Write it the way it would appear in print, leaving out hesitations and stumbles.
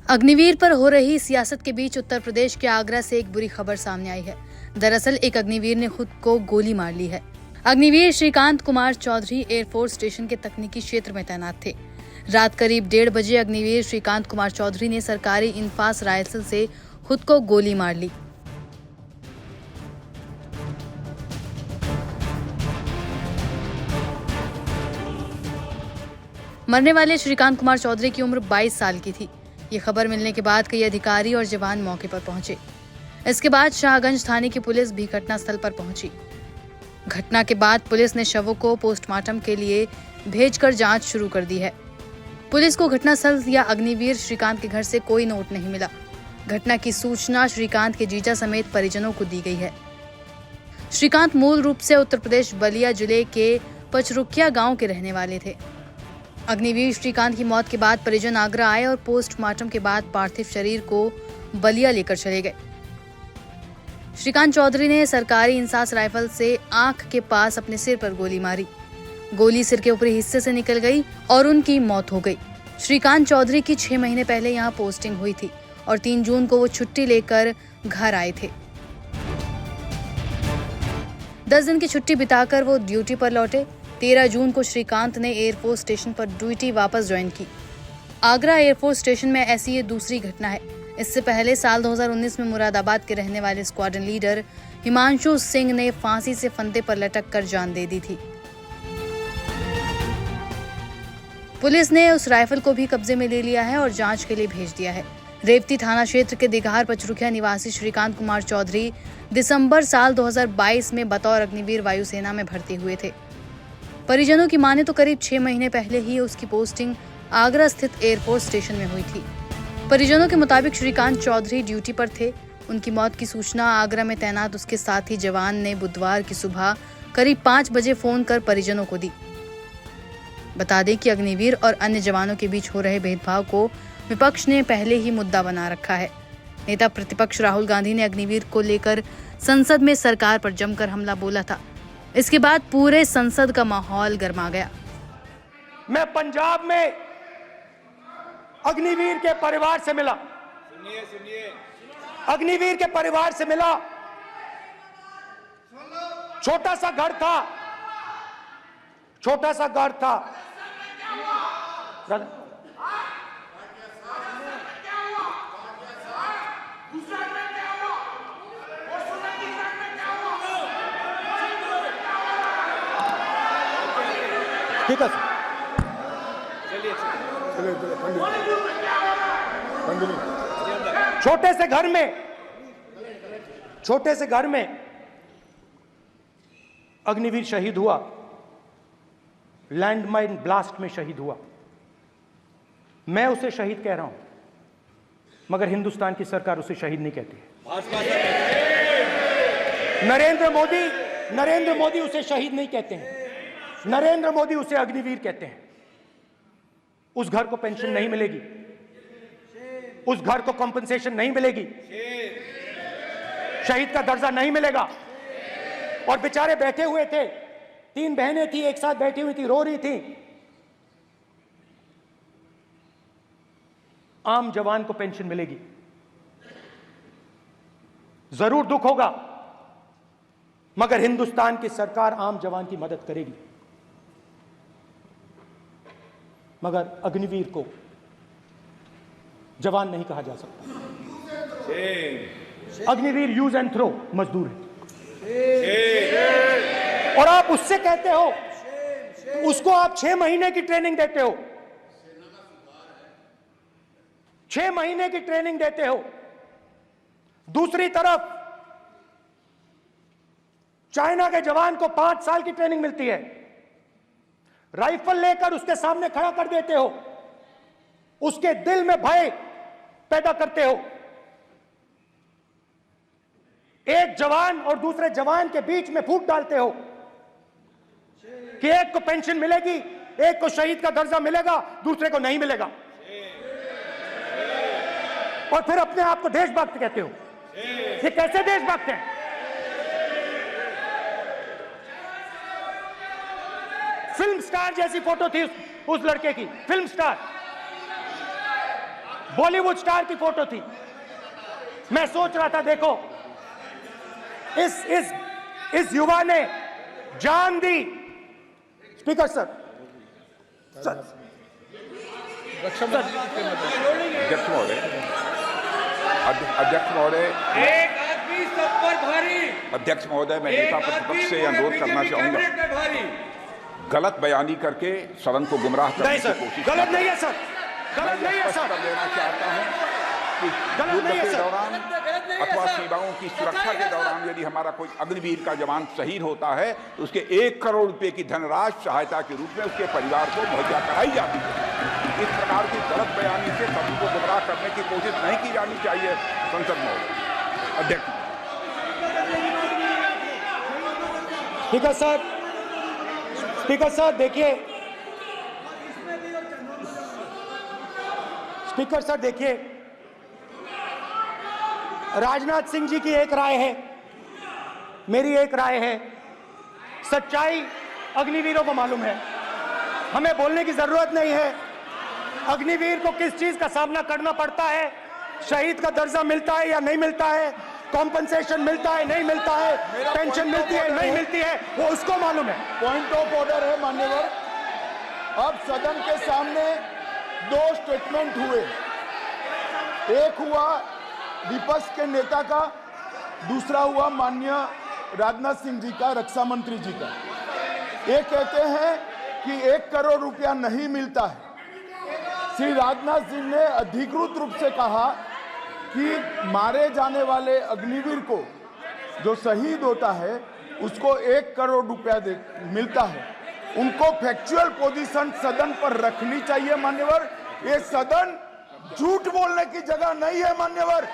अग्निवीर पर हो रही सियासत के बीच उत्तर प्रदेश के आगरा से एक बुरी खबर सामने आई है। दरअसल एक अग्निवीर ने खुद को गोली मार ली है। अग्निवीर श्रीकांत कुमार चौधरी एयरफोर्स स्टेशन के तकनीकी क्षेत्र में तैनात थे। रात करीब 1:30 बजे अग्निवीर श्रीकांत कुमार चौधरी ने सरकारी इंफास राइफल से खुद को गोली मार ली। मरने वाले श्रीकांत कुमार चौधरी की उम्र 22 साल की थी। ये खबर मिलने के बाद कई अधिकारी और जवान मौके पर पहुंचे। इसके बाद शाहगंज थाने की पुलिस भी घटनास्थल पर पहुंची। घटना के बाद पुलिस ने शवों को पोस्टमार्टम के लिए भेजकर जांच शुरू कर दी है। पुलिस को घटनास्थल या अग्निवीर श्रीकांत के घर से कोई नोट नहीं मिला। घटना की सूचना श्रीकांत के जीजा समेत परिजनों को दी गई है। श्रीकांत मूल रूप से उत्तर प्रदेश बलिया जिले के पचरुकिया गांव के रहने वाले थे। अग्निवीर श्रीकांत की मौत के बाद परिजन आगरा आए और पोस्टमार्टम के बाद पार्थिव शरीर को बलिया लेकर चले गए। श्रीकांत चौधरी ने सरकारी इंसास राइफल से आंख के पास अपने सिर पर गोली मारी। गोली सिर के ऊपरी हिस्से से निकल गई और उनकी मौत हो गई। श्रीकांत चौधरी की 6 महीने पहले यहाँ पोस्टिंग हुई थी और 3 जून को वो छुट्टी लेकर घर आए थे। 10 दिन की छुट्टी बिताकर वो ड्यूटी पर लौटे। 13 जून को श्रीकांत ने एयरफोर्स स्टेशन पर ड्यूटी वापस ज्वाइन की। आगरा एयरफोर्स स्टेशन में ऐसी ये दूसरी घटना है। इससे पहले साल 2019 में मुरादाबाद के रहने वाले स्क्वाड्रन लीडर हिमांशु सिंह ने फांसी से फंदे पर लटक कर जान दे दी थी। पुलिस ने उस राइफल को भी कब्जे में ले लिया है और जांच के लिए भेज दिया है। रेवती थाना क्षेत्र के दिघार पचरुखिया निवासी श्रीकांत कुमार चौधरी दिसंबर साल 2022 में बतौर अग्निवीर वायुसेना में भर्ती हुए थे। परिजनों की माने तो करीब 6 महीने पहले ही उसकी पोस्टिंग आगरा स्थित एयरफोर्स स्टेशन में हुई थी। परिजनों के मुताबिक श्रीकांत चौधरी ड्यूटी पर थे। उनकी मौत की सूचना आगरा में तैनात उसके साथी जवान ने बुधवार की सुबह करीब 5 बजे फोन कर परिजनों को दी। बता दें कि अग्निवीर और अन्य जवानों के बीच हो रहे भेदभाव को विपक्ष ने पहले ही मुद्दा बना रखा है। नेता प्रतिपक्ष राहुल गांधी ने अग्निवीर को लेकर संसद में सरकार पर जमकर हमला बोला था। इसके बाद पूरे संसद का माहौल गर्मा गया। मैं पंजाब में अग्निवीर के परिवार से मिला। अग्निवीर के परिवार से मिला। छोटा सा घर था। ठीक है छोटे से घर में अग्निवीर शहीद हुआ। लैंडमाइन ब्लास्ट में शहीद हुआ। मैं उसे शहीद कह रहा हूं, मगर हिंदुस्तान की सरकार उसे शहीद नहीं कहती है। नरेंद्र मोदी उसे शहीद नहीं कहते हैं। नरेंद्र मोदी उसे अग्निवीर कहते हैं। उस घर को पेंशन नहीं मिलेगी। उस घर को कॉम्पेंसेशन नहीं मिलेगी। शहीद का दर्जा नहीं मिलेगा। और बेचारे बैठे हुए थे। 3 बहनें थी, एक साथ बैठी हुई थी, रो रही थी। आम जवान को पेंशन मिलेगी। जरूर दुख होगा, मगर हिंदुस्तान की सरकार आम जवान की मदद करेगी। मगर अग्निवीर को जवान नहीं कहा जा सकता। अग्निवीर यूज एंड थ्रो मजदूर है। और आप उससे कहते हो, उसको आप 6 महीने की ट्रेनिंग देते हो। 6 महीने की ट्रेनिंग देते हो। दूसरी तरफ चाइना के जवान को 5 साल की ट्रेनिंग मिलती है। राइफल लेकर उसके सामने खड़ा कर देते हो। उसके दिल में भय पैदा करते हो। एक जवान और दूसरे जवान के बीच में फूट डालते हो कि एक को पेंशन मिलेगी, एक को शहीद का दर्जा मिलेगा, दूसरे को नहीं मिलेगा। और फिर अपने आप को देशभक्त कहते हो। ये कैसे देशभक्त हैं? फिल्म स्टार जैसी फोटो थी उस लड़के की, फिल्म स्टार। बॉलीवुड स्टार की फोटो थी। मैं सोच रहा था, देखो इस युवा ने जान दी। स्पीकर सर, अध्यक्ष महोदय, एक आदमी सब पर भारी। अध्यक्ष महोदय, मैं नेता प्रतिपक्ष से अनुरोध करना चाहूंगा, गलत बयानी करके सदन को गुमराह करने नहीं की सर, कोशिश गलत नहीं है सर, गलत नहीं है सर, कर देना चाहता हूं कि गलत युद्ध नहीं है के सर। दौरान अथवा सीमाओं की सुरक्षा के दौरान यदि हमारा कोई अग्निवीर का जवान शहीद होता है तो उसके 1 करोड़ रुपए की धनराशि सहायता के रूप में उसके परिवार को मुहैया कराई जाती है। इस प्रकार की गलत बयानी से सभी को गुमराह करने की कोशिश नहीं की जानी चाहिए। संसद में अध्यक्ष। स्पीकर सर देखिए, स्पीकर सर देखिए, राजनाथ सिंह जी की एक राय है, मेरी एक राय है। सच्चाई अग्निवीरों को मालूम है, हमें बोलने की जरूरत नहीं है। अग्निवीर को किस चीज का सामना करना पड़ता है, शहीद का दर्जा मिलता है या नहीं मिलता है, कॉम्पनसेशन मिलता है नहीं मिलता है, पेंशन मिलती है नहीं मिलती है, वो उसको मालूम है। पॉइंट ऑफ ऑर्डर है मान्यवर। अब सदन के सामने 2 स्टेटमेंट हुए, एक हुआ विपक्ष के नेता का, दूसरा हुआ माननीय राजनाथ सिंह जी का, रक्षा मंत्री जी का। ये कहते हैं कि 1 करोड़ रुपया नहीं मिलता है। श्री राजनाथ सिंह ने अधिकृत रूप से कहा कि मारे जाने वाले अग्निवीर को जो शहीद होता है उसको 1 करोड़ रुपया मिलता है। उनको फैक्चुअल पोजीशन सदन पर रखनी चाहिए मान्यवर। ये सदन झूठ बोलने की जगह नहीं है मान्यवर।